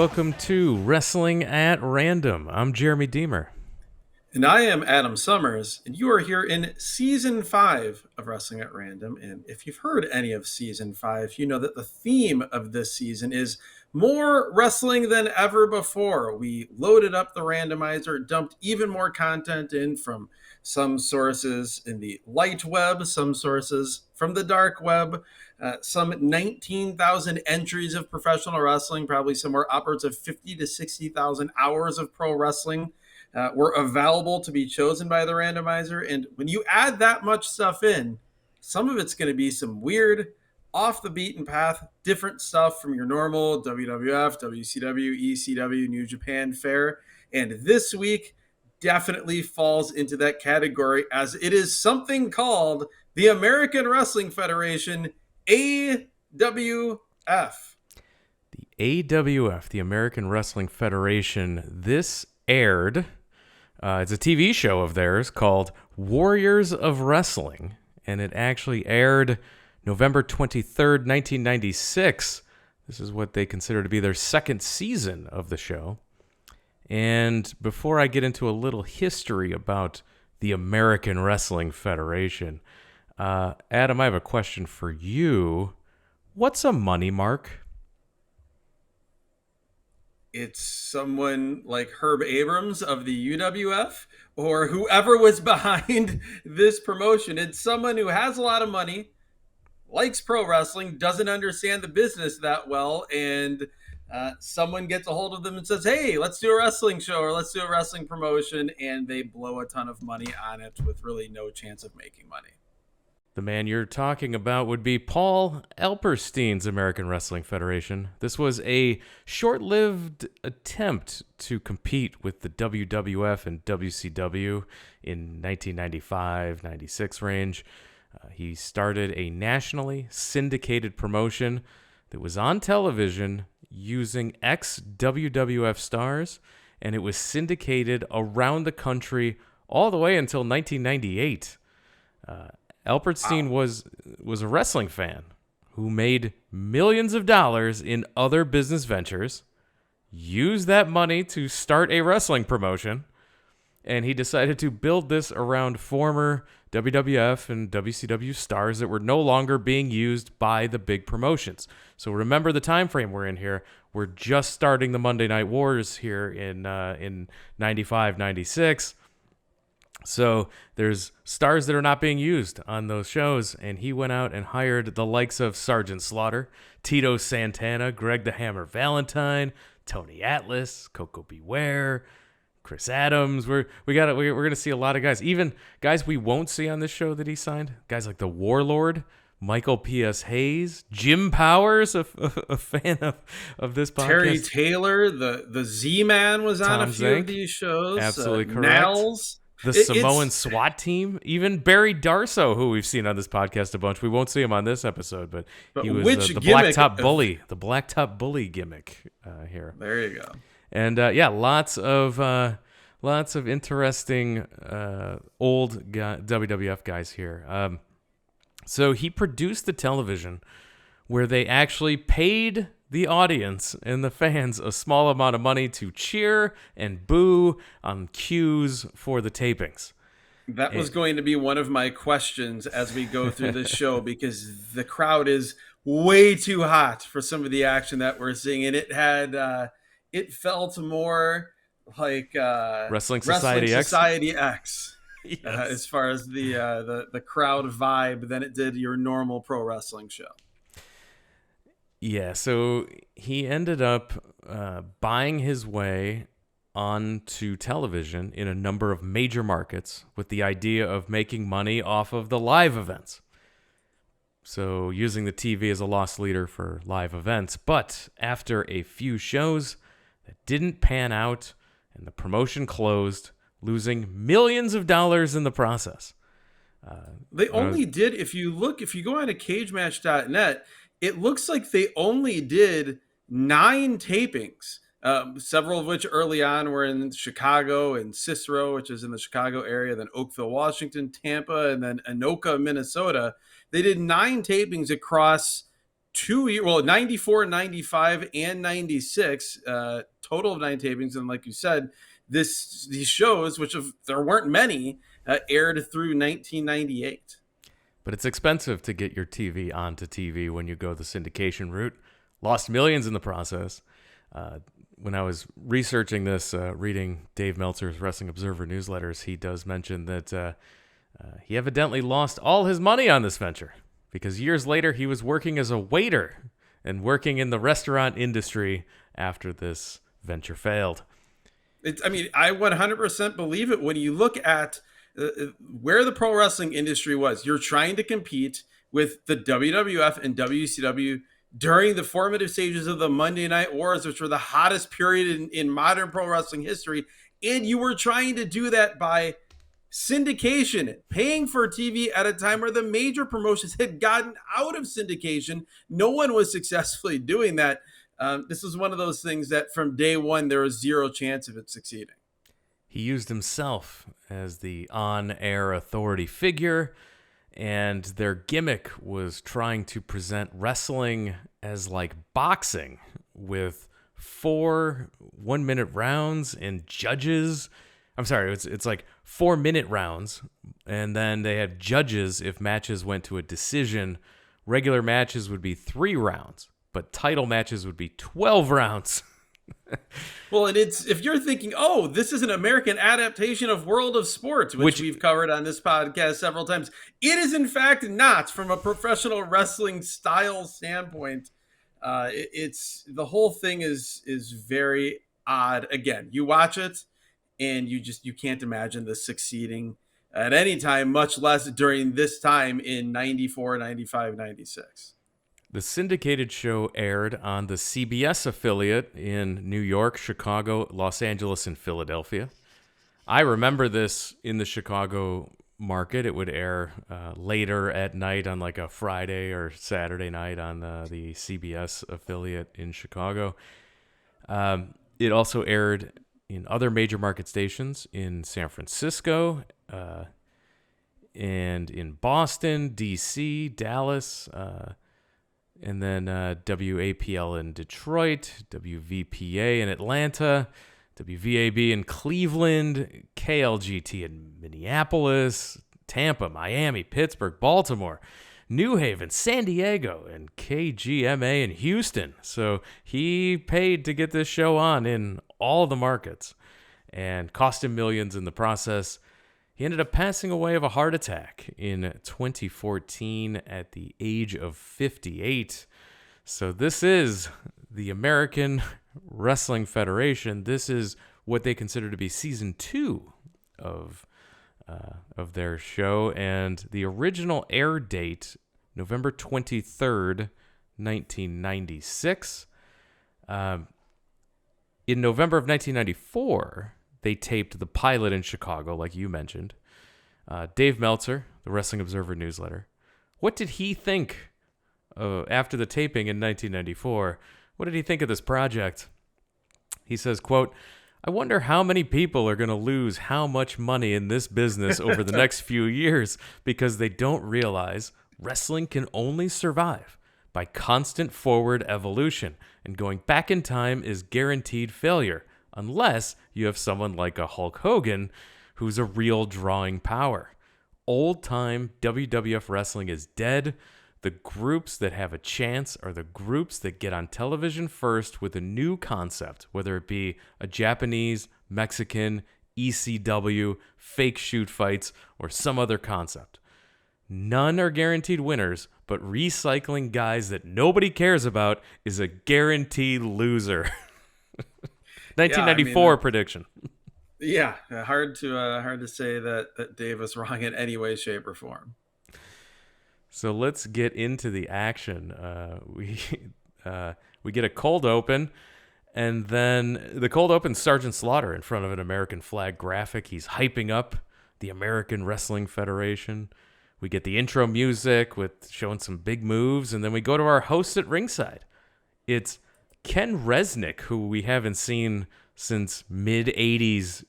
welcome to Wrestling at Random. I'm Jeremy Deemer. And I am Adam Summers, and you are here in Season 5 of Wrestling at Random. And if you've heard any of Season 5, you know that the theme of this season is more wrestling than ever before. We loaded up the randomizer, dumped even more content in from some sources in the light web, some sources from the dark web, some 19,000 entries of professional wrestling, probably somewhere upwards of 50 to 60,000 hours of pro wrestling were available to be chosen by the randomizer. And when you add that much stuff in, some of it's going to be some weird, off the beaten path, different stuff from your normal WWF, WCW, ECW, New Japan fare. And this week definitely falls into that category, as it is something called the American Wrestling Federation, AWF. The AWF, the American Wrestling Federation, this aired... it's a TV show of theirs called Warriors of Wrestling, and it actually aired November 23rd, 1996. This is what they consider to be their second season of the show. And before I get into a little history about the American Wrestling Federation, Adam, I have a question for you. What's a money mark? It's someone like Herb Abrams of the UWF or whoever was behind this promotion. It's someone who has a lot of money, likes pro wrestling, doesn't understand the business that well, and someone gets a hold of them and says, hey, let's do a wrestling show or let's do a wrestling promotion, and they blow a ton of money on it with really no chance of making money. The man you're talking about would be Paul Ellperstein's American Wrestling Federation. This was a short-lived attempt to compete with the WWF and WCW in 1995-96 range. He started a nationally syndicated promotion that was on television using ex-WWF stars, and it was syndicated around the country all the way until 1998. Ellperstein was a wrestling fan who made millions of dollars in other business ventures, used that money to start a wrestling promotion, and he decided to build this around former WWF and WCW stars that were no longer being used by the big promotions. So remember the time frame we're in here. We're just starting the Monday Night Wars here in 95, 96. So there's stars that are not being used on those shows, and he went out and hired the likes of Sergeant Slaughter, Tito Santana, Greg the Hammer Valentine, Tony Atlas, Koko Ware, Chris Adams. We're gonna see a lot of guys, even guys we won't see on this show that he signed. Guys like the Warlord, Michael P.S. Hayes, Jim Powers, a fan of this podcast. Terry Taylor, the Z-Man was on a few of these shows. Absolutely correct. Nailz. The Samoan SWAT team, even Barry Darso, who we've seen on this podcast a bunch. We won't see him on this episode, but he was the Blacktop Bully, the Blacktop Bully gimmick here. There you go. And lots of interesting old WWF guys here. So he produced the television where they actually paid the audience and the fans a small amount of money to cheer and boo on cues for the tapings. That was going to be one of my questions as we go through this show, because the crowd is way too hot for some of the action that we're seeing. And it felt more like Wrestling Society X. Yes. As far as the crowd vibe than it did your normal pro wrestling show. Yeah, so he ended up buying his way onto television in a number of major markets with the idea of making money off of the live events. So using the TV as a loss leader for live events. But after a few shows that didn't pan out and the promotion closed, losing millions of dollars in the process. They only did, if you go on to cagematch.net, it looks like they only did 9 tapings, several of which early on were in Chicago and Cicero, which is in the Chicago area, then Oakville, Washington, Tampa, and then Anoka, Minnesota. They did 9 tapings across 2 year, well, 94, 95, and 96, total of 9 tapings. And like you said, these shows, which there weren't many, aired through 1998. But it's expensive to get your TV onto TV when you go the syndication route. Lost millions in the process. When I was researching this, reading Dave Meltzer's Wrestling Observer newsletters, he does mention that he evidently lost all his money on this venture because years later he was working as a waiter and working in the restaurant industry after this venture failed. I 100% believe it when you look at where the pro wrestling industry was. You're trying to compete with the WWF and WCW during the formative stages of the Monday Night Wars, which were the hottest period in modern pro wrestling history. And you were trying to do that by syndication, paying for TV at a time where the major promotions had gotten out of syndication. No one was successfully doing that. This is one of those things that from day one, there was zero chance of it succeeding. He used himself as the on-air authority figure, and their gimmick was trying to present wrestling as like boxing with 4 1-minute rounds and judges. I'm sorry, it's like 4-minute rounds, and then they had judges if matches went to a decision. Regular matches would be 3 rounds, but title matches would be 12 rounds. Well, and if you're thinking, oh, this is an American adaptation of World of Sports, which we've covered on this podcast several times, it is in fact not. From a professional wrestling style standpoint, it's the whole thing is very odd. Again, you watch it and you can't imagine this succeeding at any time, much less during this time in 94, 95, 96. The syndicated show aired on the CBS affiliate in New York, Chicago, Los Angeles, and Philadelphia. I remember this in the Chicago market. It would air later at night on like a Friday or Saturday night on the CBS affiliate in Chicago. It also aired in other major market stations in San Francisco and in Boston, D.C., Dallas, and then WAPL in Detroit, WVPA in Atlanta, WVAB in Cleveland, KLGT in Minneapolis, Tampa, Miami, Pittsburgh, Baltimore, New Haven, San Diego, and KGMA in Houston. So he paid to get this show on in all the markets and cost him millions in the process. He ended up passing away of a heart attack in 2014 at the age of 58. So this is the American Wrestling Federation. This is what they consider to be season 2 of their show, and the original air date, November 23rd, 1996. In November of 1994, they taped the pilot in Chicago, like you mentioned. Dave Meltzer, the Wrestling Observer newsletter. What did he think after the taping in 1994? What did he think of this project? He says, quote, "I wonder how many people are going to lose how much money in this business over the next few years because they don't realize wrestling can only survive by constant forward evolution, and going back in time is guaranteed failure. Unless you have someone like a Hulk Hogan who's a real drawing power. Old-time WWF wrestling is dead. The groups that have a chance are the groups that get on television first with a new concept, whether it be a Japanese, Mexican, ECW, fake shoot fights, or some other concept. None are guaranteed winners, but recycling guys that nobody cares about is a guaranteed loser." 1994 prediction. Yeah, hard to say that Dave was wrong in any way, shape, or form. So let's get into the action. We get a cold open, and then the cold open, Sergeant Slaughter in front of an American flag graphic. He's hyping up the American Wrestling Federation. We get the intro music with showing some big moves, and then we go to our hosts at ringside. It's Ken Resnick, who we haven't seen since mid-'80s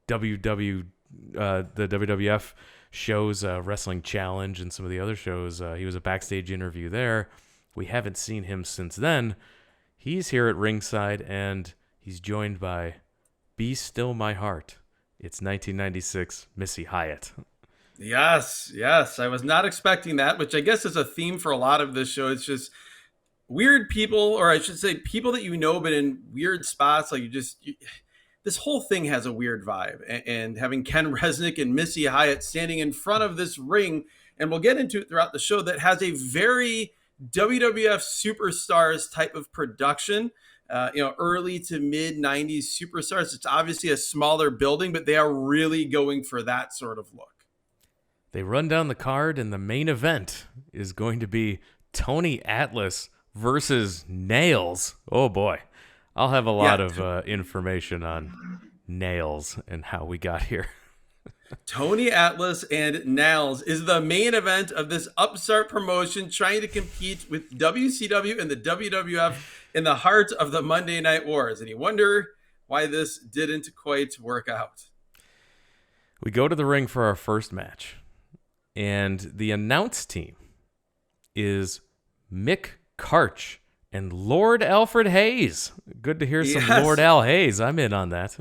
the WWF shows, Wrestling Challenge and some of the other shows. He was a backstage interview there. We haven't seen him since then. He's here at ringside, and he's joined by Be Still My Heart. It's 1996 Missy Hyatt. Yes. I was not expecting that, which I guess is a theme for a lot of this show. It's just weird people, or I should say people that you know, but in weird spots. Like this whole thing has a weird vibe. And having Ken Resnick and Missy Hyatt standing in front of this ring, and we'll get into it throughout the show, that has a very WWF Superstars type of production. Early to mid 90s Superstars. It's obviously a smaller building, but they are really going for that sort of look. They run down the card, and the main event is going to be Tony Atlas versus Nailz. Oh boy. I'll have a lot of information on Nailz and how we got here. Tony Atlas and Nailz is the main event of this upstart promotion trying to compete with WCW and the WWF in the heart of the Monday Night Wars. And you wonder why this didn't quite work out. We go to the ring for our first match, and the announce team is Mick Karch and Lord Alfred Hayes. Good to hear some Lord Al Hayes. I'm in on that.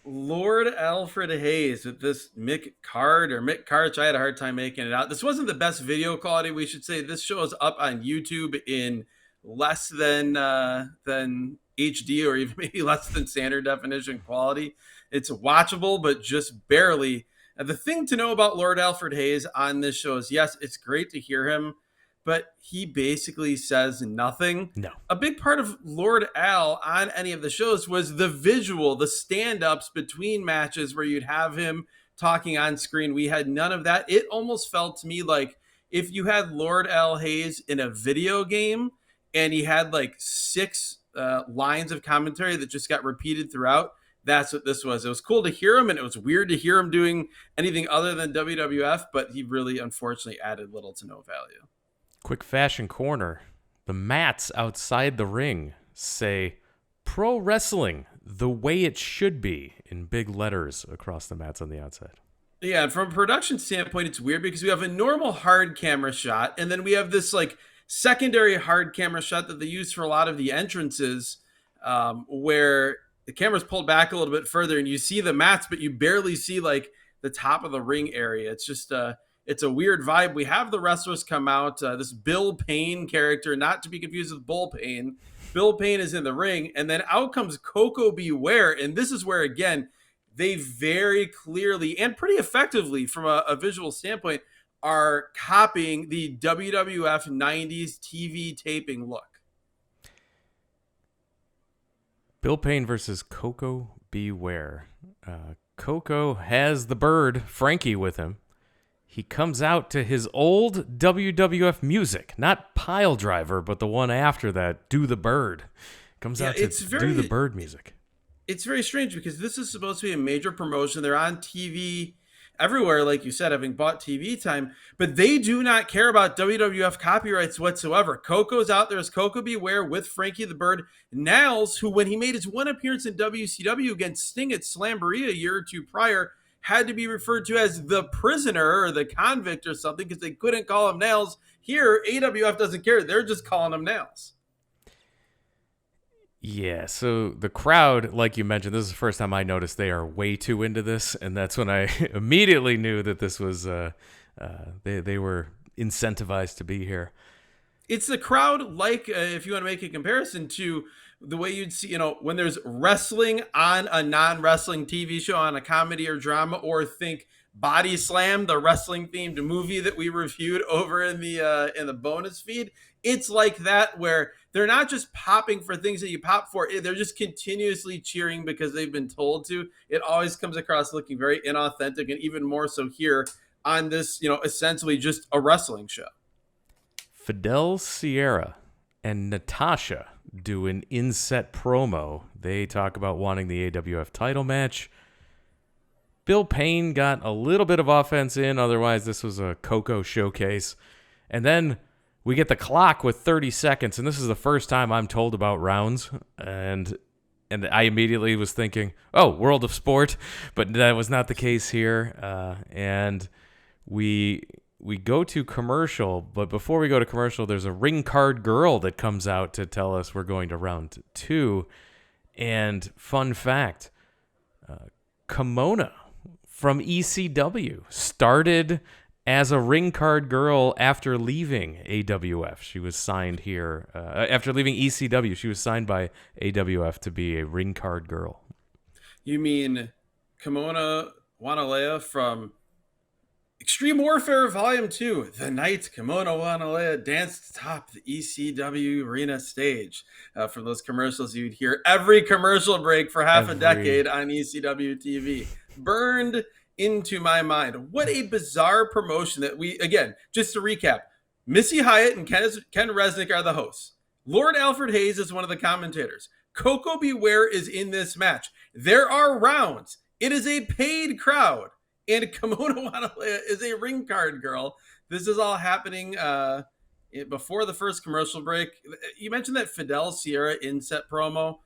Lord Alfred Hayes with this Mick Karch. I had a hard time making it out. This wasn't the best video quality, we should say. This show is up on YouTube in less than HD, or even maybe less than standard definition quality. It's watchable, but just barely. And the thing to know about Lord Alfred Hayes on this show is, yes, it's great to hear him, but he basically says nothing. No. A big part of Lord Al on any of the shows was the visual, the stand-ups between matches where you'd have him talking on screen. We had none of that. It almost felt to me like if you had Lord Al Hayes in a video game and he had like 6 lines of commentary that just got repeated throughout, that's what this was. It was cool to hear him, and it was weird to hear him doing anything other than WWF, but he really, unfortunately, added little to no value. Quick fashion corner. The mats outside the ring say pro wrestling the way it should be in big letters across the mats on the outside. Yeah, and from a production standpoint, it's weird because we have a normal hard camera shot, and then we have this like secondary hard camera shot that they use for a lot of the entrances, where the camera's pulled back a little bit further and you see the mats, but you barely see like the top of the ring area. It's just it's a weird vibe. We have the wrestlers come out. This Bill Payne character, not to be confused with Bull Payne. Bill Payne is in the ring, and then out comes Koko B. Ware. And this is where, again, they very clearly and pretty effectively, from a visual standpoint, are copying the WWF 90s TV taping look. Bill Payne versus Koko B. Ware. Koko has the bird, Frankie, with him. He comes out to his old WWF music, not Pile Driver, but the one after that, Do the Bird. Comes out to Do the Bird music. It's very strange because this is supposed to be a major promotion. They're on TV everywhere, like you said, having bought TV time, but they do not care about WWF copyrights whatsoever. Coco's out there as Koko B. Ware with Frankie the Bird. Nailz, who when he made his one appearance in WCW against Sting at Slamboree a year or two prior, had to be referred to as the prisoner or the convict or something because they couldn't call him Nailz. Here, AWF doesn't care. They're just calling him Nailz. Yeah, so the crowd, like you mentioned, this is the first time I noticed they are way too into this, and that's when I immediately knew that this was they were incentivized to be here. It's the crowd, like if you want to make a comparison to the way you'd see, when there's wrestling on a non-wrestling TV show, on a comedy or drama, or think Body Slam, the wrestling themed movie that we reviewed over in the bonus feed. It's like that, where they're not just popping for things that you pop for. They're just continuously cheering because they've been told to. It always comes across looking very inauthentic, and even more so here on this, essentially just a wrestling show. Fidel Sierra and Natasha do an inset promo. They talk about wanting the AWF title match. Bill Payne got a little bit of offense in. Otherwise, this was a Koko showcase. And then we get the clock with 30 seconds. And this is the first time I'm told about rounds. And I immediately was thinking, oh, World of Sport. But that was not the case here. And we we go to commercial, but before we go to commercial, there's a ring card girl that comes out to tell us we're going to round 2. And fun fact, Kimona from ECW started as a ring card girl after leaving AWF. She was signed here. After leaving ECW, she was signed by AWF to be a ring card girl. You mean Kimona Wanalea from Extreme Warfare Volume 2, the night Kimona Wanalea danced atop the ECW arena stage. From those commercials you'd hear every commercial break for half a decade on ECW TV. Burned into my mind. What a bizarre promotion that we, again, just to recap, Missy Hyatt and Ken Resnick are the hosts. Lord Alfred Hayes is one of the commentators. Koko Beware is in this match. There are rounds. It is a paid crowd. And Kimona Wanalea is a ring card girl. This is all happening before the first commercial break. You mentioned that Fidel Sierra inset promo.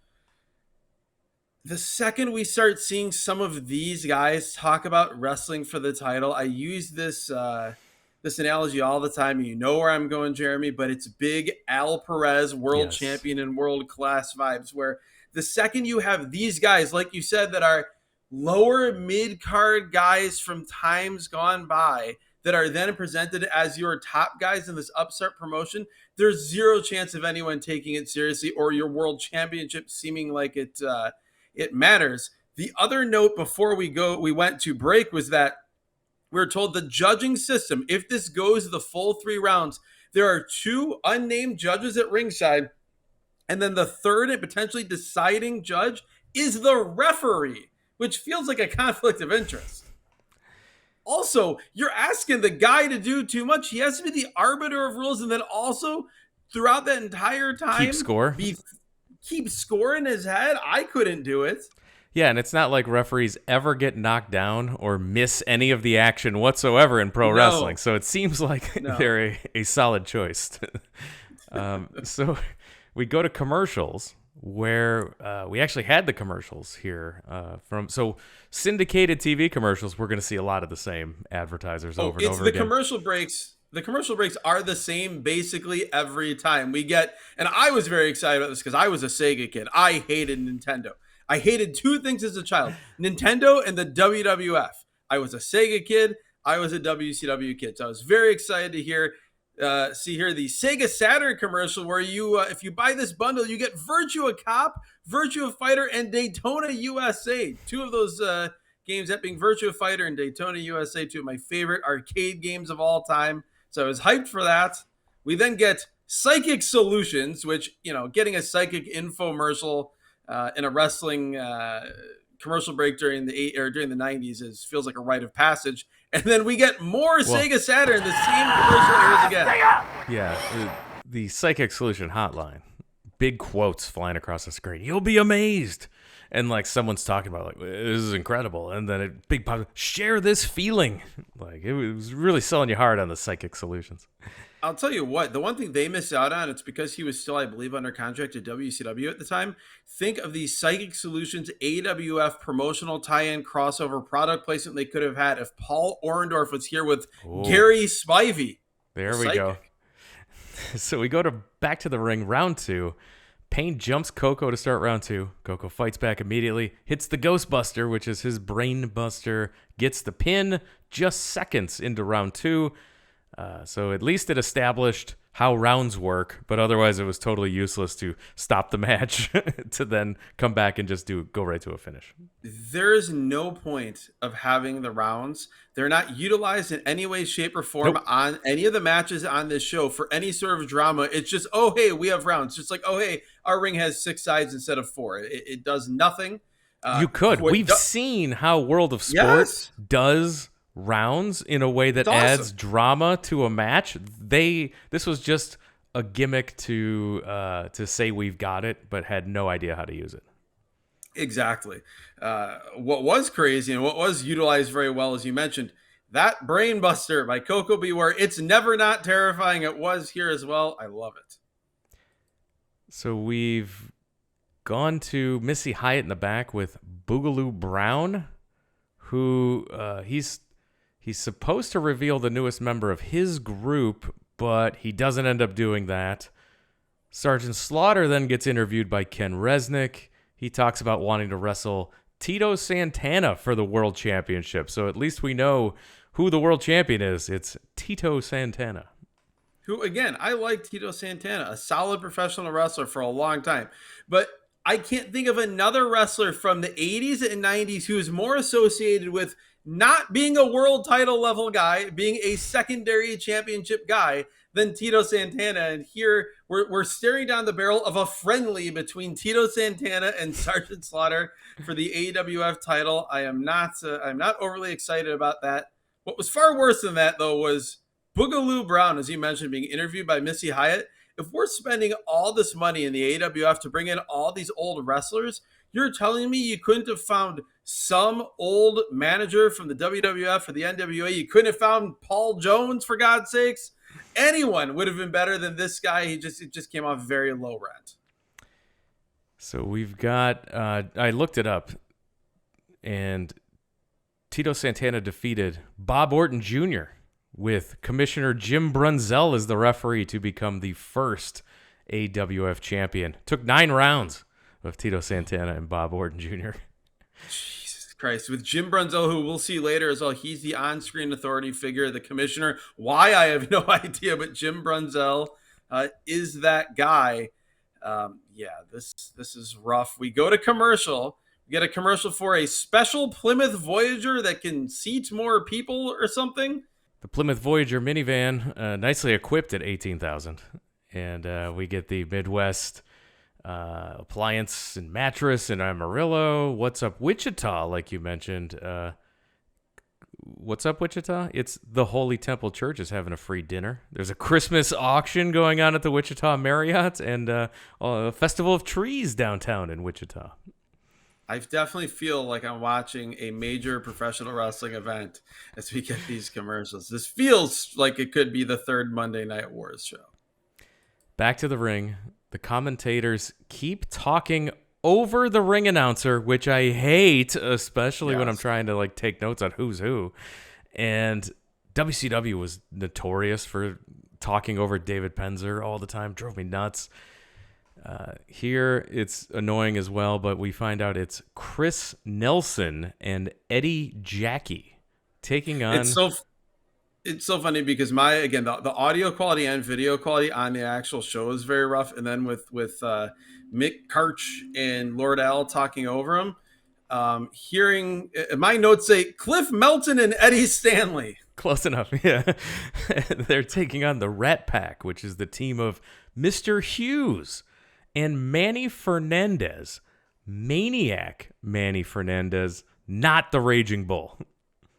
The second we start seeing some of these guys talk about wrestling for the title, I use this analogy all the time. You know where I'm going, Jeremy, but it's big Al Perez, world champion and world class vibes, where the second you have these guys, like you said, that are lower mid-card guys from times gone by that are then presented as your top guys in this upstart promotion, there's zero chance of anyone taking it seriously or your world championship seeming like it matters. The other note before we went to break was that we were told the judging system, if this goes the full 3 rounds, there are 2 unnamed judges at ringside, and then the third and potentially deciding judge is the referee, which feels like a conflict of interest. Also, you're asking the guy to do too much. He has to be the arbiter of rules, and then also throughout that entire time keep score in his head. I couldn't do it. Yeah, and it's not like referees ever get knocked down or miss any of the action whatsoever in pro wrestling. So it seems like they're a solid choice. So we go to commercials, where we actually had the commercials here so syndicated TV commercials. We're going to see a lot of the same advertisers over and over again. Commercial breaks. The commercial breaks are the same basically every time we get. And I was very excited about this because I was a Sega kid. I hated Nintendo. I hated 2 things as a child: Nintendo and the WWF. I was a Sega kid. I was a WCW kid. So I was very excited to see here the Sega Saturn commercial where you if you buy this bundle, you get Virtua Cop, Virtua Fighter, and Daytona USA. 2 of those games, that being Virtua Fighter and Daytona USA, 2 of my favorite arcade games of all time. So I was hyped for that. We then get Psychic Solutions, which, getting a psychic infomercial in a wrestling commercial break during the 90s feels like a rite of passage. And then we get more Sega Saturn, the same commercial airs again. Yeah, the Psychic Solution hotline. Big quotes flying across the screen. You'll be amazed. And like someone's talking about this is incredible. And then a big pop, share this feeling. Like it was really selling you hard on the Psychic Solutions. I'll tell you what, the one thing they missed out on, it's because he was still, I believe, under contract at WCW at the time. Think of the Psychic Solutions AWF promotional tie-in crossover product placement they could have had if Paul Orndorff was here with Gary Spivey. There we go. So we go back to the ring, round 2. Payne jumps Koko to start round 2. Koko fights back immediately, hits the Ghostbuster, which is his brain buster, gets the pin just seconds into round 2. So at least it established how rounds work, but otherwise it was totally useless to stop the match to then come back and just go right to a finish. There is no point of having the rounds. They're not utilized in any way, shape, or form on any of the matches on this show for any sort of drama. It's just, oh, hey, we have rounds. Just like, oh, hey, our ring has 6 sides instead of 4. It does nothing. You could. We've seen how World of Sport does rounds in a way that adds drama to a match. This was just a gimmick to say we've got it, but had no idea how to use it. Exactly. What was crazy and what was utilized very well, as you mentioned, that brain buster by Koko Beware. It's never not terrifying. It was here as well. I love it. So we've gone to Missy Hyatt in the back with Boogaloo Brown, who He's supposed to reveal the newest member of his group, but he doesn't end up doing that. Sergeant Slaughter then gets interviewed by Ken Resnick. He talks about wanting to wrestle Tito Santana for the World Championship. So at least we know who the world champion is. It's Tito Santana. Who, again, I like Tito Santana, a solid professional wrestler for a long time. But I can't think of another wrestler from the 80s and 90s who is more associated with not being a world title level guy, being a secondary championship guy than Tito Santana. And here we're staring down the barrel of a friendly between Tito Santana and Sergeant Slaughter for the AWF title. I'm not overly excited about that. What was far worse than that, though, was Boogaloo Brown, as you mentioned, being interviewed by Missy Hyatt. If we're spending all this money in the AWF to bring in all these old wrestlers, you're telling me you couldn't have found some old manager from the WWF or the NWA? You couldn't have found Paul Jones, for God's sakes? Anyone would have been better than this guy. It just came off very low rent. So we've got, I looked it up, and Tito Santana defeated Bob Orton Jr. with Commissioner Jim Brunzell as the referee to become the first AWF champion. Took 9 rounds of Tito Santana and Bob Orton Jr. Jesus Christ. With Jim Brunzell, who we'll see later as well, he's the on-screen authority figure, the commissioner. Why, I have no idea, but Jim Brunzell is that guy. This is rough. We go to commercial. We get a commercial for a special Plymouth Voyager that can seat more people or something. The Plymouth Voyager minivan, nicely equipped at $18,000. And we get the Midwest appliance and mattress and Amarillo. What's up, Wichita, like you mentioned. What's up, Wichita? It's the Holy Temple Church is having a free dinner. There's a Christmas auction going on at the Wichita Marriott and a Festival of Trees downtown in Wichita. I definitely feel like I'm watching a major professional wrestling event as we get these commercials. This feels like it could be the third Monday Night Wars show. Back to the ring. The commentators keep talking over the ring announcer, which I hate, especially when I'm trying to take notes on who's who. And WCW was notorious for talking over David Penzer all the time. Drove me nuts. Here it's annoying as well, but we find out it's Chris Nelson and Eddie Jackie taking on. It's so funny because the audio quality and video quality on the actual show is very rough, and then with Mick Karch and Lord Al talking over him, hearing my notes say Cliff Melton and Eddie Stanley. Close enough, yeah. They're taking on the Rat Pack, which is the team of Mr. Hughes and Manny Fernandez, Maniac Manny Fernandez, not the Raging Bull.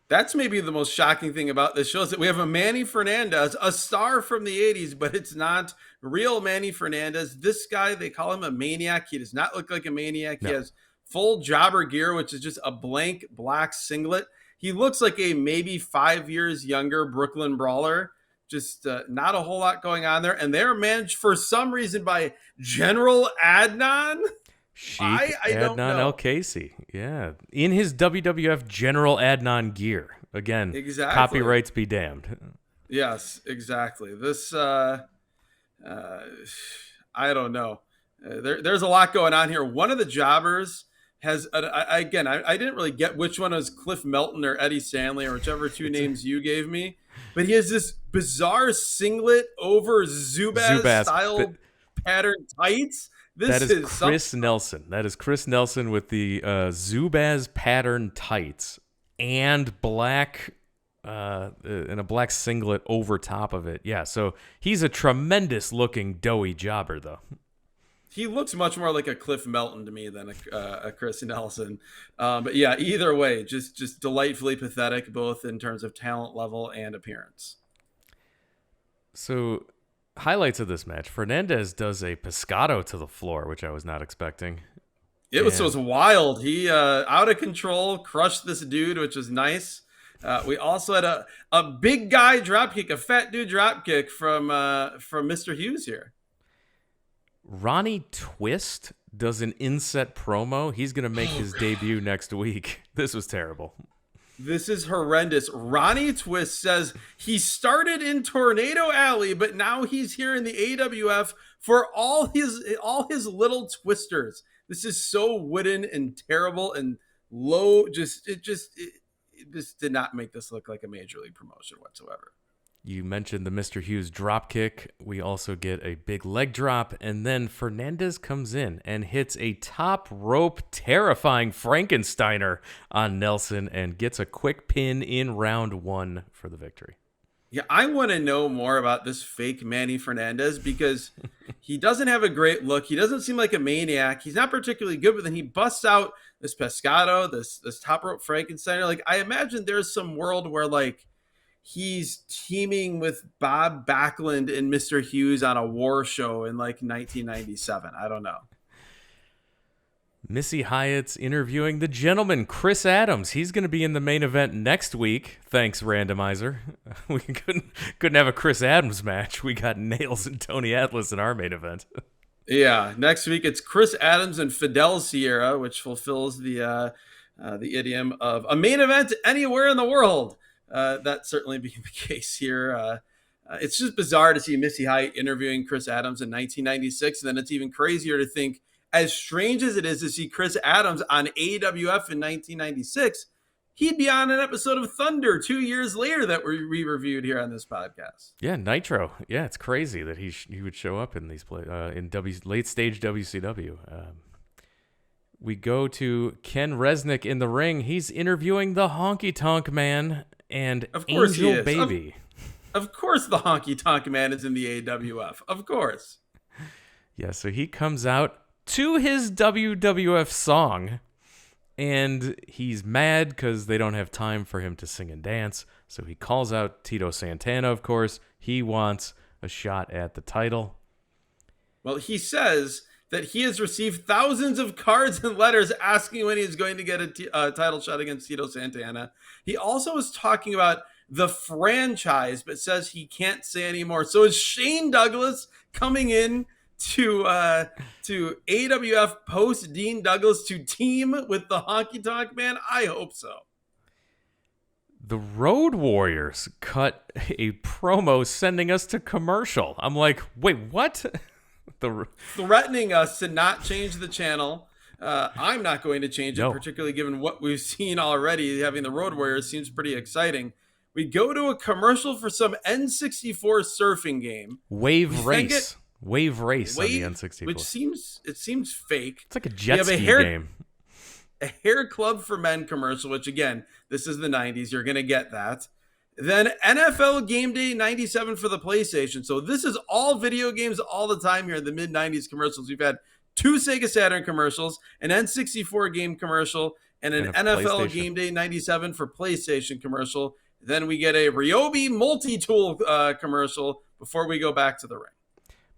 That's maybe the most shocking thing about this show is that we have a Manny Fernandez, a star from the 80s, but it's not real Manny Fernandez. This guy, they call him a maniac. He does not look like a maniac. No. He has full jobber gear, which is just a blank black singlet. He looks like a maybe 5 years younger Brooklyn Brawler. Just not a whole lot going on there. And they're managed for some reason by General Adnan. I don't know. El Casey. Yeah. In his WWF General Adnan gear. Again, exactly. Copyrights be damned. Yes, exactly. This, I don't know. There's a lot going on here. One of the jobbers has, I didn't really get which one was Cliff Melton or Eddie Stanley or whichever two names you gave me. But he has this bizarre singlet over Zubaz style pattern tights. That is Chris Nelson. That is Chris Nelson with the Zubaz pattern tights and black and a black singlet over top of it. Yeah, so he's a tremendous looking doughy jobber, though. He looks much more like a Cliff Melton to me than a Chris Nelson. But yeah, either way, just delightfully pathetic, both in terms of talent level and appearance. So, highlights of this match. Fernandez does a pescado to the floor, which I was not expecting. It was wild. He, out of control, crushed this dude, which was nice. We also had a big guy dropkick, a fat dude dropkick from Mr. Hughes here. Ronnie Twist does an inset promo. He's going to make his debut next week. This was terrible. This is horrendous. Ronnie Twist says he started in Tornado Alley, but now he's here in the AWF for all his little twisters. This is so wooden and terrible and low. This did not make this look like a major league promotion whatsoever. You mentioned the Mr. Hughes drop kick. We also get a big leg drop, and then Fernandez comes in and hits a top rope terrifying Frankensteiner on Nelson and gets a quick pin in round 1 for the victory. Yeah, I want to know more about this fake Manny Fernandez because he doesn't have a great look. He doesn't seem like a maniac. He's not particularly good, but then he busts out this pescado, this top rope Frankensteiner. Like, I imagine there's some world where like he's teaming with Bob Backlund and Mr. Hughes on a war show in like 1997. I don't know. Missy Hyatt's interviewing the gentleman, Chris Adams. He's going to be in the main event next week. Thanks, randomizer. We couldn't have a Chris Adams match. We got Nailz and Tony Atlas in our main event. Yeah, next week it's Chris Adams and Fidel Sierra, which fulfills the idiom of a main event anywhere in the world. That certainly being the case here. It's just bizarre to see Missy Hyatt interviewing Chris Adams in 1996, and then it's even crazier to think, as strange as it is to see Chris Adams on AWF in 1996, he'd be on an episode of Thunder 2 years later that we reviewed here on this podcast. Yeah, Nitro. Yeah, it's crazy that he would show up in these late stage WCW. We go to Ken Resnick in the ring. He's interviewing the Honky Tonk Man and of course Angel he is. Baby. Of course the Honky Tonk Man is in the AWF. Of course. Yeah, so he comes out to his WWF song, and he's mad because they don't have time for him to sing and dance. So he calls out Tito Santana, of course. He wants a shot at the title. Well, he says that he has received thousands of cards and letters asking when he's going to get a title shot against Tito Santana. He also is talking about the franchise, but says he can't say anymore. So is Shane Douglas coming in to AWF post Dean Douglas to team with the Honky Tonk Man? I hope so. The Road Warriors cut a promo sending us to commercial. I'm like, wait, what? Threatening us to not change the channel. I'm not going to change it, particularly given what we've seen already. Having the Road Warriors seems pretty exciting. We go to a commercial for some N64 surfing game. Wave Race on the N64. Which seems fake. It's like a jet ski game. A hair club for men commercial, which again, this is the 90s. You're going to get that. Then NFL Game Day 97 for the PlayStation. So this is all video games all the time here in the mid-90s commercials. We've had 2 Sega Saturn commercials, an N64 game commercial, and an NFL Game Day 97 for PlayStation commercial. Then we get a Ryobi multi-tool commercial before we go back to the ring.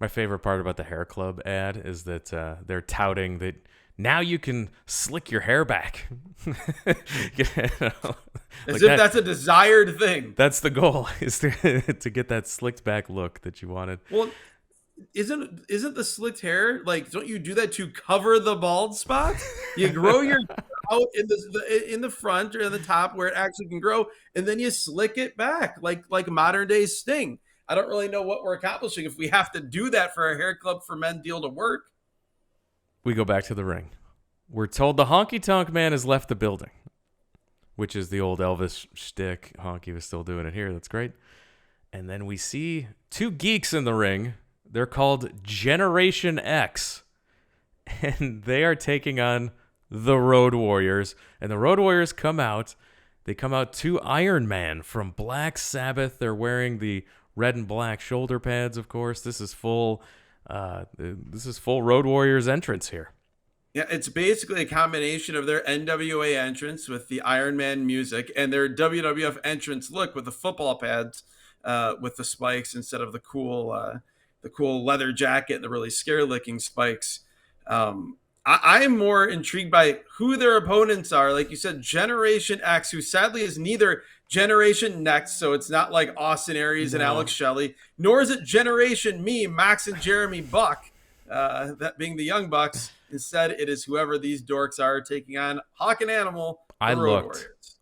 My favorite part about the hair club ad is that they're touting that now you can slick your hair back. As if that's a desired thing. That's the goal, is to get that slicked back look that you wanted. Well, isn't the slicked hair, like, don't you do that to cover the bald spot? You grow your hair out in the front or in the top where it actually can grow, and then you slick it back like modern day Sting. I don't really know what we're accomplishing if we have to do that for a hair club for men deal to work. We go back to the ring. We're told the Honky Tonk Man has left the building, which is the old Elvis shtick. Honky was still doing it here. That's great. And then we see 2 geeks in the ring. They're called Generation X, and they are taking on the Road Warriors. And the Road Warriors come out. They come out to Iron Man from Black Sabbath. They're wearing the red and black shoulder pads, of course. This is full Road Warriors entrance here. Yeah, it's basically a combination of their NWA entrance with the Iron Man music and their WWF entrance look with the football pads with the spikes instead of the cool leather jacket and the really scare-licking spikes. I'm more intrigued by who their opponents are. Like you said, Generation X, who sadly is neither Generation Next, so it's not like Austin Aries and Alex Shelley, nor is it Generation Me, Max and Jeremy Buck, that being the Young Bucks. Instead, it is whoever these dorks are taking on Hawk and Animal. I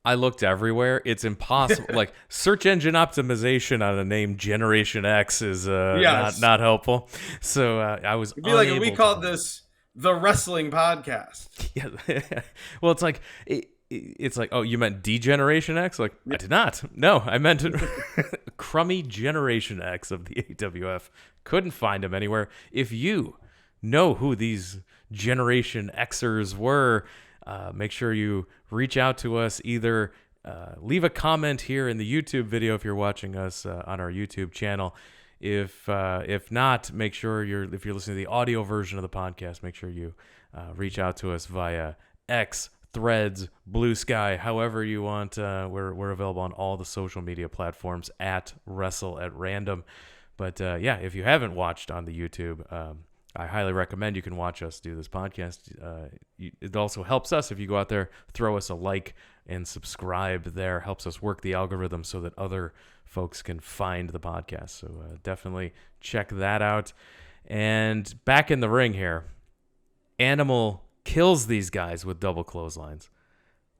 I looked everywhere. It's impossible. Like search engine optimization on a name Generation X is Yes. not helpful. So I was It'd be like if we unable to called find it. this the wrestling podcast. Yeah. Well, it's like it's like, oh, you meant Degeneration X? Like, I did not. No, I meant crummy Generation X of the AWF. Couldn't find him anywhere. If you know who these Generation Xers were, make sure you reach out to us. Either leave a comment here in the YouTube video if you're watching us on our YouTube channel. If not, make sure if you're listening to the audio version of the podcast, make sure you reach out to us via X, Threads, Blue Sky, however you want. We're available on all the social media platforms at Wrestle at Random. But yeah, if you haven't watched on the YouTube, I highly recommend you can watch us do this podcast. It also helps us if you go out there, throw us a like and subscribe there. Helps us work the algorithm so that other folks can find the podcast. So definitely check that out. And back in the ring here, Animal kills these guys with double clotheslines.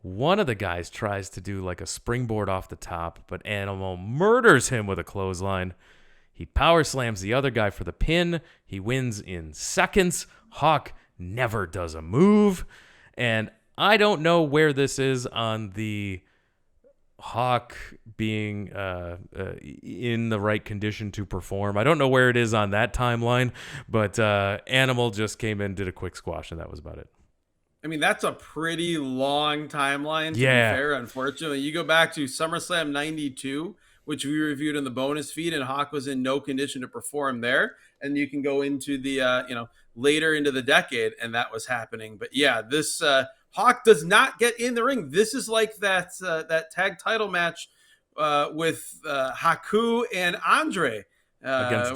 One of the guys tries to do like a springboard off the top, but Animal murders him with a clothesline. He power slams the other guy for the pin. He wins in seconds. Hawk never does a move. And I don't know where this is on the Hawk being in the right condition to perform. I don't know where it is on that timeline, but Animal just came in, did a quick squash, and that was about it. I mean, that's a pretty long timeline, to be Yeah. fair, unfortunately. You go back to SummerSlam 92, which we reviewed in the bonus feed, and Hawk was in no condition to perform there. And you can go into the, later into the decade, and that was happening. But yeah, this Hawk does not get in the ring. This is like that tag title match with Haku and Andre. Against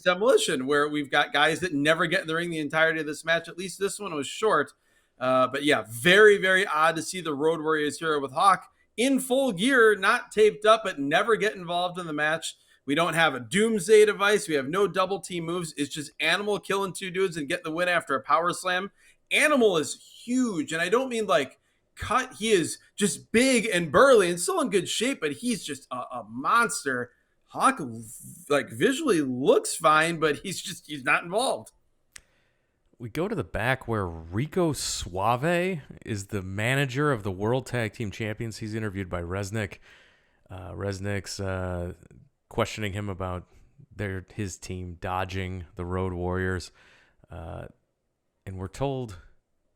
Demolition. Where we've got guys that never get in the ring the entirety of this match. At least this one was short. But yeah, very, very odd to see the Road Warriors here with Hawk in full gear, not taped up, but never get involved in the match. We don't have a doomsday device. We have no double team moves. It's just Animal killing two dudes and get the win after a power slam. Animal is huge, and I don't mean like cut. He is just big and burly and still in good shape, but he's just a monster. Hawk like visually looks fine, but he's not involved. We go to the back where Rico Suave is the manager of the World Tag Team Champions. He's interviewed by Resnick. Resnick's questioning him about his team dodging the Road Warriors. And we're told,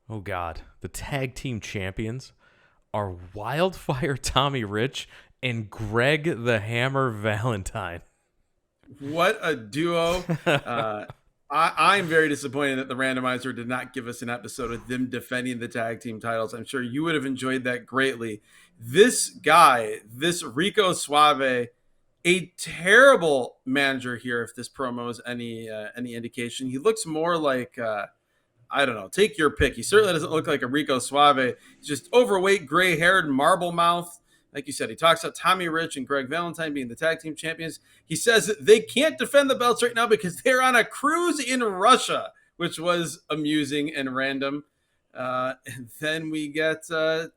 oh God, the Tag Team Champions are Wildfire Tommy Rich and Greg the Hammer Valentine. What a duo. I'm very disappointed that the randomizer did not give us an episode of them defending the tag team titles. I'm sure you would have enjoyed that greatly. This guy, this Rico Suave, a terrible manager here, if this promo is any indication. He looks more like, I don't know, take your pick. He certainly doesn't look like a Rico Suave. He's just overweight, gray-haired, marble mouth. Like you said, he talks about Tommy Rich and Greg Valentine being the tag team champions. He says that they can't defend the belts right now because they're on a cruise in Russia, which was amusing and random. And then we get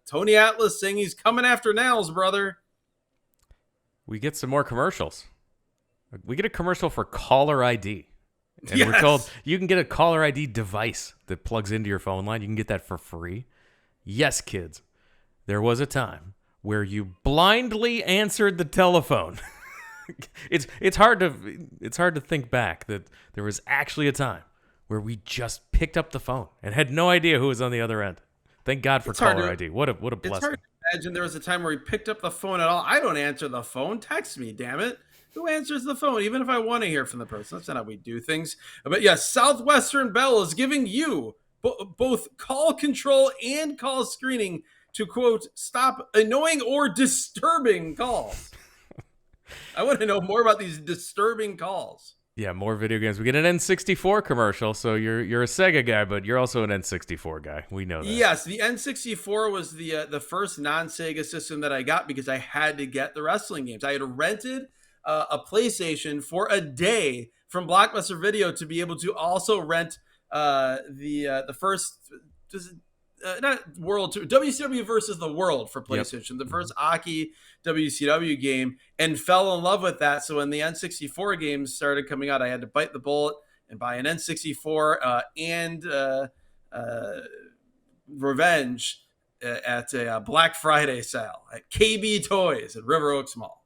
Tony Atlas saying he's coming after Nailz, brother. We get some more commercials. We get a commercial for caller ID. And Yes. we're told you can get a caller ID device that plugs into your phone line. You can get that for free. Yes, kids. There was a time where you blindly answered the telephone. It's hard to think back that there was actually a time where we just picked up the phone and had no idea who was on the other end. Thank God for caller ID. What a blessing. It's hard to imagine there was a time where he picked up the phone at all. I don't answer the phone. Text me, damn it. Who answers the phone, even if I want to hear from the person? That's not how we do things. But yes, Southwestern Bell is giving you both call control and call screening to, quote, stop annoying or disturbing calls. I want to know more about these disturbing calls. Yeah, more video games. We get an N64 commercial, so you're a Sega guy, but you're also an N64 guy. We know that. Yes, the N64 was the first non-Sega system that I got because I had to get the wrestling games. I had rented a PlayStation for a day from Blockbuster Video to be able to also rent the first not World Tour, WCW versus the World for PlayStation, the first Aki WCW game, and fell in love with that. So when the N64 games started coming out, I had to bite the bullet and buy an N64 and Revenge at a Black Friday sale at KB Toys at River Oaks Mall.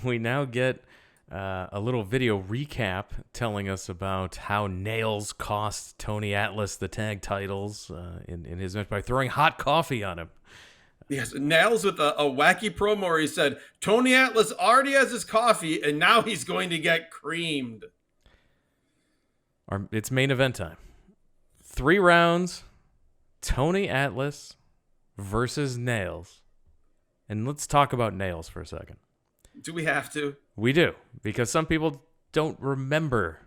We now get a little video recap telling us about how Nailz cost Tony Atlas the tag titles in his match by throwing hot coffee on him. Yes, Nailz with a wacky promo where he said, Tony Atlas already has his coffee, and now he's going to get creamed. It's main event time. 3 rounds, Tony Atlas versus Nailz. And let's talk about Nailz for a second. Do we have to? We do, because some people don't remember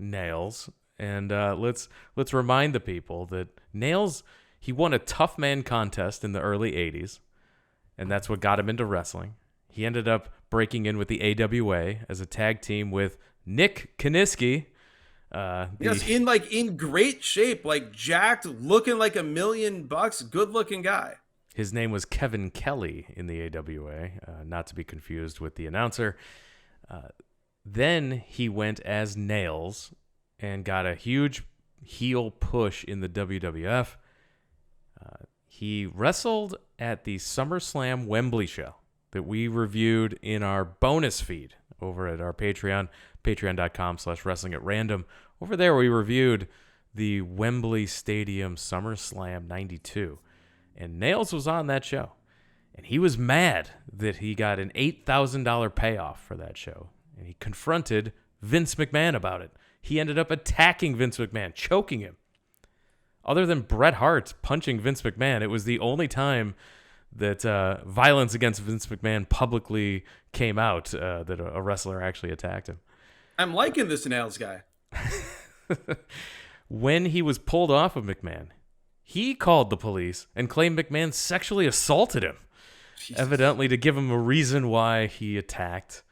Nailz. And let's remind the people that Nailz, he won a Tough Man contest in the early 80s, and that's what got him into wrestling. He ended up breaking in with the AWA as a tag team with Nick Kiniski. Yes, in great shape, like jacked, looking like $1 million, good-looking guy. His name was Kevin Kelly in the AWA, not to be confused with the announcer. Then he went as Nailz and got a huge heel push in the WWF. He wrestled at the SummerSlam Wembley show that we reviewed in our bonus feed over at our Patreon, patreon.com/wrestlingatRandom. Over there, we reviewed the Wembley Stadium SummerSlam 92. And Nailz was on that show. And he was mad that he got an $8,000 payoff for that show. And he confronted Vince McMahon about it. He ended up attacking Vince McMahon, choking him. Other than Bret Hart punching Vince McMahon, it was the only time that violence against Vince McMahon publicly came out, that a wrestler actually attacked him. I'm liking this Nailz guy. When he was pulled off of McMahon, he called the police and claimed McMahon sexually assaulted him, evidently to give him a reason why he attacked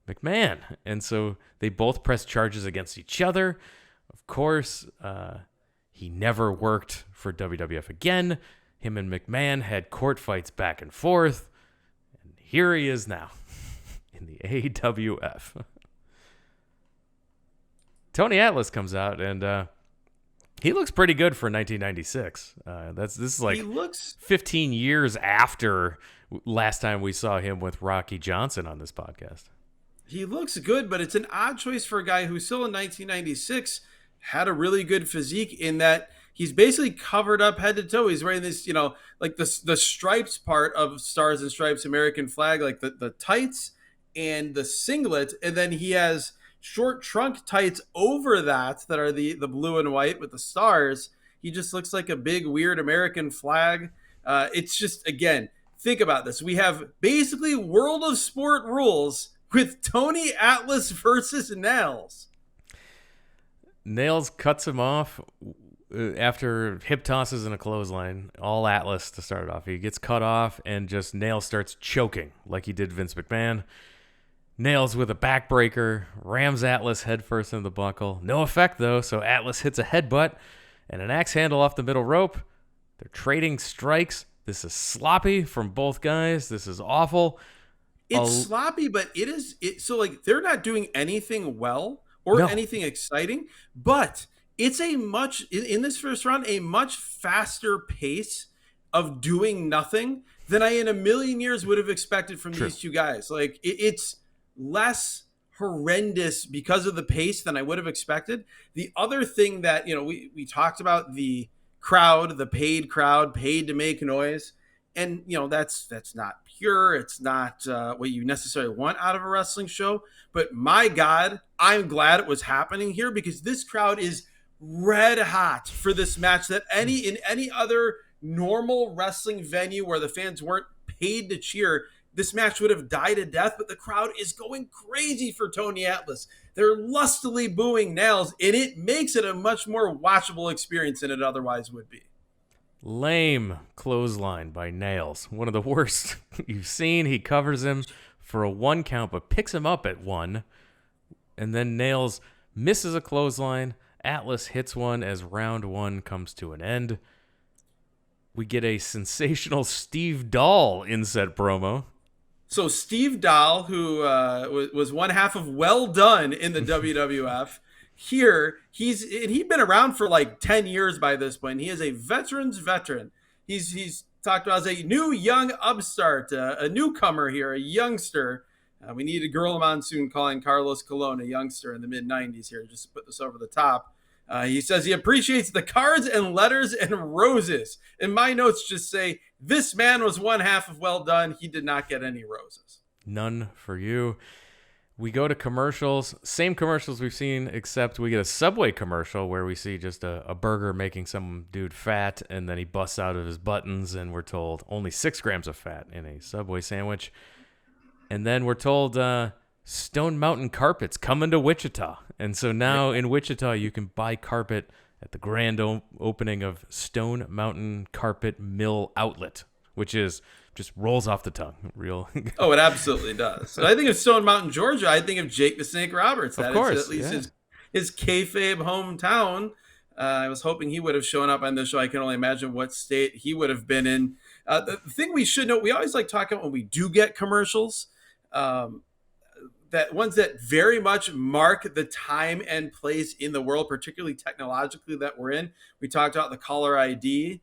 McMahon. And so they both pressed charges against each other. Of course, he never worked for WWF again. Him and McMahon had court fights back and forth. And here he is now in the AWF. Tony Atlas comes out, and he looks pretty good for 1996. This is like he looks 15 years after last time we saw him with Rocky Johnson on this podcast. He looks good, but it's an odd choice for a guy who still in 1996 had a really good physique in that he's basically covered up head to toe. He's wearing this, like the stripes part of Stars and Stripes American flag, like the tights and the singlet, and then he has short trunk tights over that are the blue and white with the stars. He just looks like a big weird American flag. It's just, again, think about this. We have basically World of Sport rules with Tony Atlas versus Nailz. Nailz cuts him off after hip tosses and a clothesline. All Atlas to start off. He gets cut off and just Nailz starts choking like he did Vince McMahon. Nailz with a backbreaker, rams Atlas headfirst into the buckle. No effect, though, so Atlas hits a headbutt and an axe handle off the middle rope. They're trading strikes. This is sloppy from both guys. This is awful. It's sloppy, but so like they're not doing anything well or anything exciting, but it's in this first round, a much faster pace of doing nothing than I in a million years would have expected from these two guys. Like it's less horrendous because of the pace than I would have expected. The other thing that, we talked about the crowd, the paid crowd, paid to make noise. And, that's not pure. It's not what you necessarily want out of a wrestling show. But my God, I'm glad it was happening here because this crowd is red hot for this match that in any other normal wrestling venue where the fans weren't paid to cheer, this match would have died a death, but the crowd is going crazy for Tony Atlas. They're lustily booing Nailz, and it makes it a much more watchable experience than it otherwise would be. Lame clothesline by Nailz. One of the worst you've seen. He covers him for a 1 count, but picks him up at 1. And then Nailz misses a clothesline. Atlas hits one as round 1 comes to an end. We get a sensational Steve Dahl inset promo. So Steve Dahl, who was one half of Well Done in the WWF, here he'd been around for like 10 years by this point. He is a veteran's veteran. He's talked about as a new young upstart, a newcomer here, a youngster. We need a Gorilla Monsoon calling Carlos Colon a youngster in the mid-90s here, just to put this over the top. He says he appreciates the cards and letters and roses. And my notes just say, this man was one half of Well Done. He did not get any roses. None for you. We go to commercials. Same commercials we've seen, except we get a Subway commercial where we see just a burger making some dude fat, and then he busts out of his buttons, and we're told only 6 grams of fat in a Subway sandwich. And then we're told Stone Mountain Carpet's coming to Wichita. And so now in Wichita, you can buy carpet at the grand opening of Stone Mountain Carpet Mill Outlet, which is just rolls off the tongue. Real. Oh, it absolutely does. So I think of Stone Mountain, Georgia. I think of Jake the Snake Roberts. Of course. It's at least his kayfabe hometown. I was hoping he would have shown up on the show. I can only imagine what state he would have been in. The thing we should know, we always like talking about when we do get commercials, that ones that very much mark the time and place in the world, particularly technologically that we're in. We talked about the caller ID,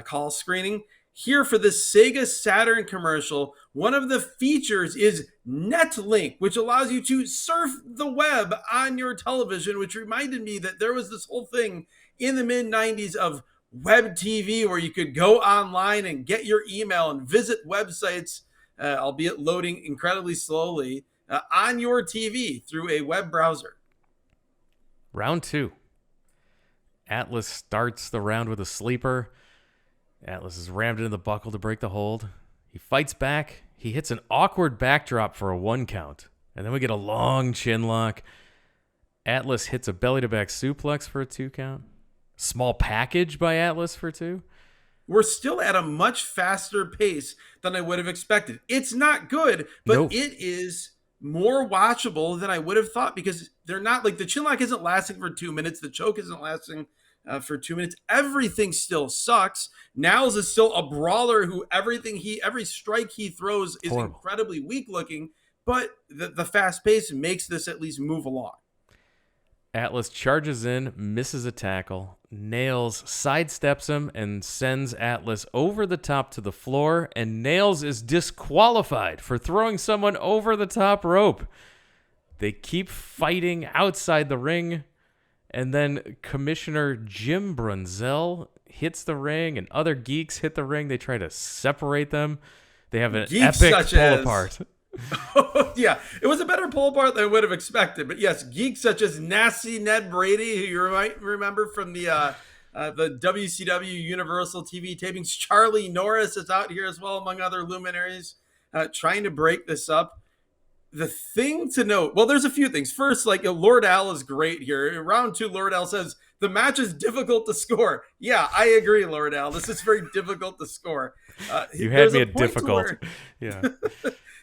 call screening. Here for the Sega Saturn commercial, one of the features is NetLink, which allows you to surf the web on your television, which reminded me that there was this whole thing in the mid-90s of web TV where you could go online and get your email and visit websites, albeit loading incredibly slowly, on your TV through a web browser. Round 2. Atlas starts the round with a sleeper. Atlas is rammed into the buckle to break the hold. He fights back. He hits an awkward backdrop for a 1 count. And then we get a long chin lock. Atlas hits a belly-to-back suplex for a 2 count. Small package by Atlas for 2. We're still at a much faster pace than I would have expected. It's not good, but It is more watchable than I would have thought, because they're not like, the chin lock isn't lasting for 2 minutes. The choke isn't lasting for 2 minutes. Everything still sucks. Nailz is still a brawler who every strike he throws is horrible, incredibly weak looking, but the fast pace makes this at least move along. Atlas charges in, misses a tackle. Nailz sidesteps him and sends Atlas over the top to the floor, and Nailz is disqualified for throwing someone over the top rope. They keep fighting outside the ring, and then Commissioner Jim Brunzell hits the ring, and other geeks hit the ring. They try to separate them. They have an epic pull-apart. Oh, yeah, it was a better pull apart than I would have expected. But yes, geeks such as Nasty Ned Brady, who you might remember from the WCW Universal TV tapings. Charlie Norris is out here as well, among other luminaries, trying to break this up. The thing to note, well, there's a few things. First, like Lord Al is great here. In round 2, Lord Al says, the match is difficult to score. Yeah, I agree, Lord Al. This is very difficult to score. You had me at difficult. Yeah.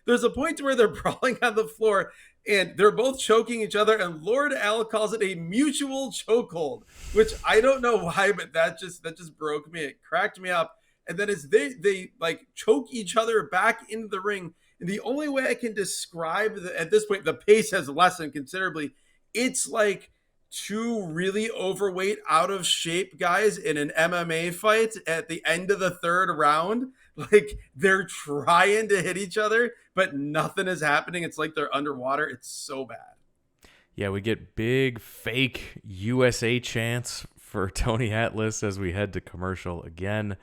There's a point where they're brawling on the floor and they're both choking each other, and Lord Al calls it a mutual chokehold, which I don't know why, but that just broke me. It cracked me up. And then as they like choke each other back into the ring, and the only way I can describe at this point, the pace has lessened considerably. It's like 2 really overweight, out of shape guys in an MMA fight at the end of the 3rd round. Like, they're trying to hit each other, but nothing is happening. It's like they're underwater. It's so bad. Yeah, we get big fake USA chants for Tony Atlas as we head to commercial again.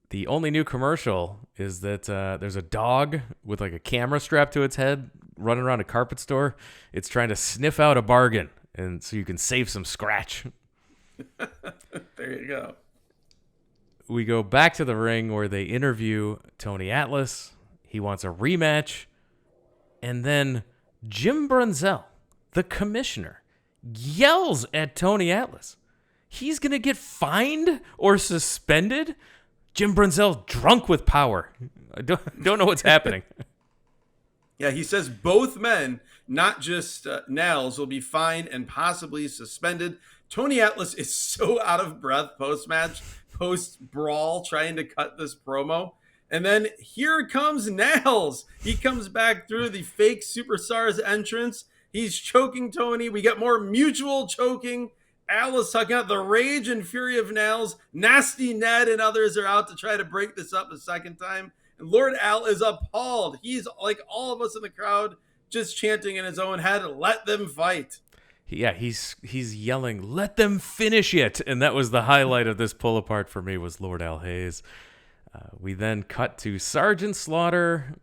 The only new commercial is that there's a dog with like a camera strapped to its head running around a carpet store. It's trying to sniff out a bargain, and so you can save some scratch. There you go. We go back to the ring where they interview Tony Atlas. He wants a rematch. And then Jim Brunzell, the commissioner, yells at Tony Atlas. He's going to get fined or suspended? Jim Brunzell drunk with power. I don't know what's happening. Yeah, he says both men, not just Nailz, will be fined and possibly suspended. Tony Atlas is so out of breath post-match, post-brawl, trying to cut this promo. And then here comes Nailz. He comes back through the fake superstars entrance. He's choking Tony. We get more mutual choking. Atlas talking about the rage and fury of Nailz. Nasty Ned and others are out to try to break this up a second time. Lord Al is appalled. He's like all of us in the crowd, just chanting in his own head, "Let them fight." Yeah, he's yelling, "Let them finish it!" And that was the highlight of this pull apart for me, was Lord Al Hayes. We then cut to Sergeant Slaughter,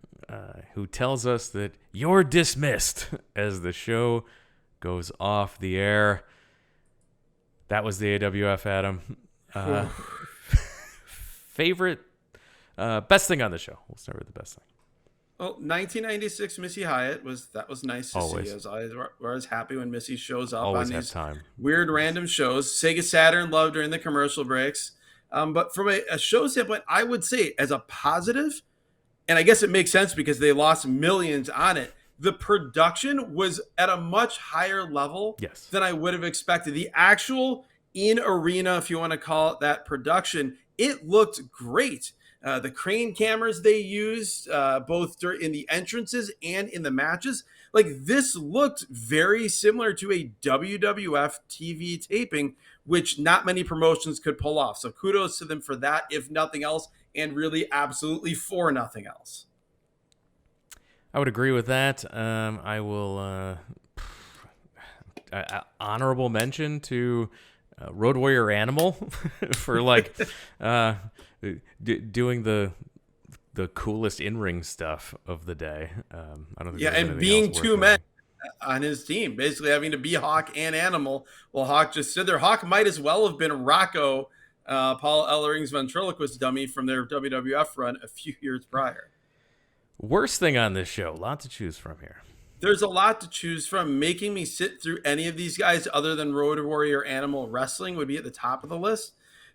who tells us that you're dismissed as the show goes off the air. That was the AWF, Adam. Favorite. Best thing on the show. We'll start with the best thing. Well, 1996 Missy Hyatt was nice to Always. see. I was happy when Missy shows up Always on have these time. weird random shows. Sega Saturn loved during the commercial breaks. But from a show standpoint, I would say as a positive, and I guess it makes sense because they lost millions on it, the production was at a much higher level than I would have expected. The actual in-arena, if you want to call it that, production, it looked great. The crane cameras they used, both in the entrances and in the matches, like this looked very similar to a WWF TV taping, which not many promotions could pull off. So kudos to them for that, if nothing else, and really absolutely for nothing else. I would agree with that. I will honorable mention to Road Warrior Animal for like doing the coolest in-ring stuff of the day. I don't think and being two men on his team, basically having to be Hawk and Animal. Well, Hawk just stood there. Hawk might as well have been Rocco, Paul Ellering's ventriloquist dummy from their WWF run a few years prior. Worst thing on this show, lot to choose from here. There's a lot to choose from. Making me sit through any of these guys other than Road Warrior Animal Wrestling would be at the top of the list.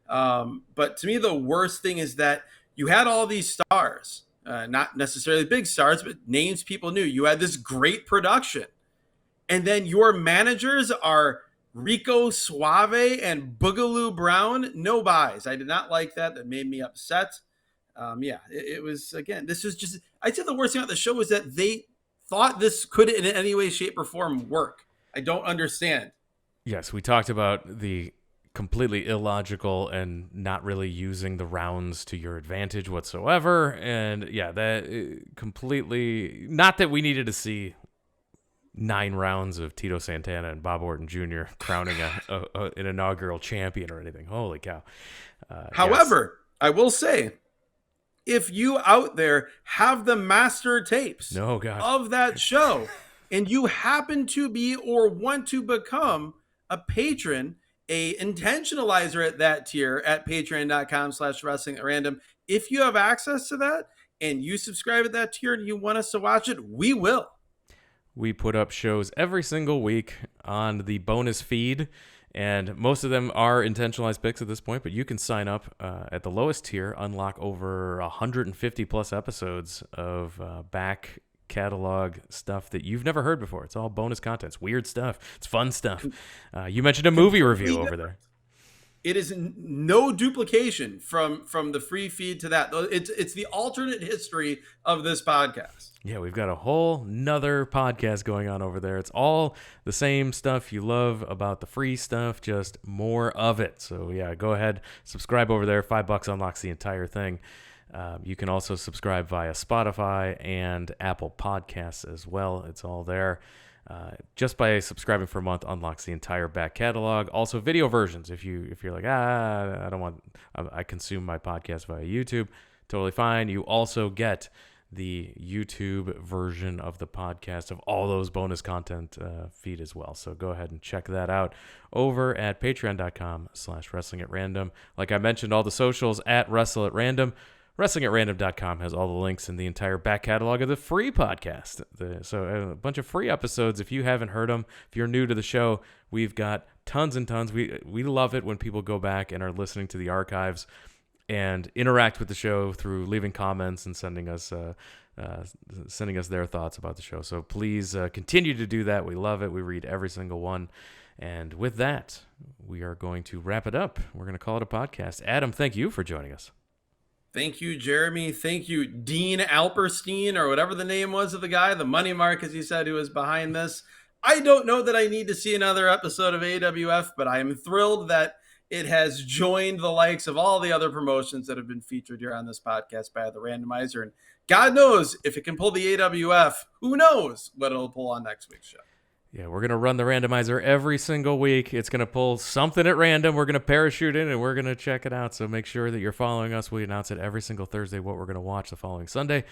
But to me, the worst thing is that you had all these stars, not necessarily big stars, but names people knew. You had this great production. And then your managers are Rico Suave and Boogaloo Brown. No buys. I did not like that. That made me upset. It was, again, this was just, I'd say the worst thing about the show was that they thought this could in any way, shape, or form work. I don't understand. Yes, we talked about the completely illogical and not really using the rounds to your advantage whatsoever. And yeah, that completely, not that we needed to see 9 rounds of Tito Santana and Bob Orton Jr. crowning an inaugural champion or anything. Holy cow. However, I will say, if you out there have the master tapes of that show and you happen to be or want to become a patron, a intentionalizer at that tier at patreon.com/wrestling@random, if you have access to that and you subscribe at that tier and you want us to watch it, we will. We put up shows every single week on the bonus feed, and most of them are intentionalized picks at this point, but you can sign up at the lowest tier, unlock over 150 plus episodes of back catalog stuff that you've never heard before. It's all bonus content. It's weird stuff. It's fun stuff. You mentioned a movie review over there. It is no duplication from the free feed to that. It's the alternate history of this podcast. Yeah, we've got a whole nother podcast going on over there. It's all the same stuff you love about the free stuff, just more of it. So yeah, go ahead, subscribe over there. $5 unlocks the entire thing. You can also subscribe via Spotify and Apple Podcasts as well. It's all there. Just by subscribing for a month unlocks the entire back catalog. Also video versions. If you're like, I consume my podcast via YouTube, totally fine. You also get the YouTube version of the podcast of all those bonus content feed as well. So go ahead and check that out over at patreon.com/wrestling@random. Like I mentioned, all the socials at Wrestle at Random. WrestlingAtRandom.com has all the links in the entire back catalog of the free podcast. So a bunch of free episodes. If you haven't heard them, if you're new to the show, we've got tons and tons. We love it when people go back and are listening to the archives and interact with the show through leaving comments and sending us their thoughts about the show. So please continue to do that. We love it. We read every single one. And with that, we are going to wrap it up. We're going to call it a podcast. Adam, thank you for joining us. Thank you, Jeremy. Thank you, Dean Alperstein, or whatever the name was of the guy, the money mark, as you said, who was behind this. I don't know that I need to see another episode of AWF, but I am thrilled that it has joined the likes of all the other promotions that have been featured here on this podcast by the randomizer. And God knows if it can pull the AWF, who knows what it'll pull on next week's show. Yeah, we're going to run the randomizer every single week. It's going to pull something at random. We're going to parachute in and we're going to check it out. So make sure that you're following us. We announce it every single Thursday what we're going to watch the following Sunday.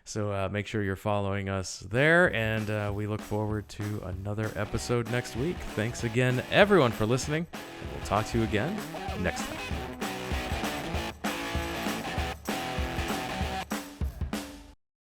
So make sure you're following us there. And we look forward to another episode next week. Thanks again, everyone, for listening. And we'll talk to you again next time.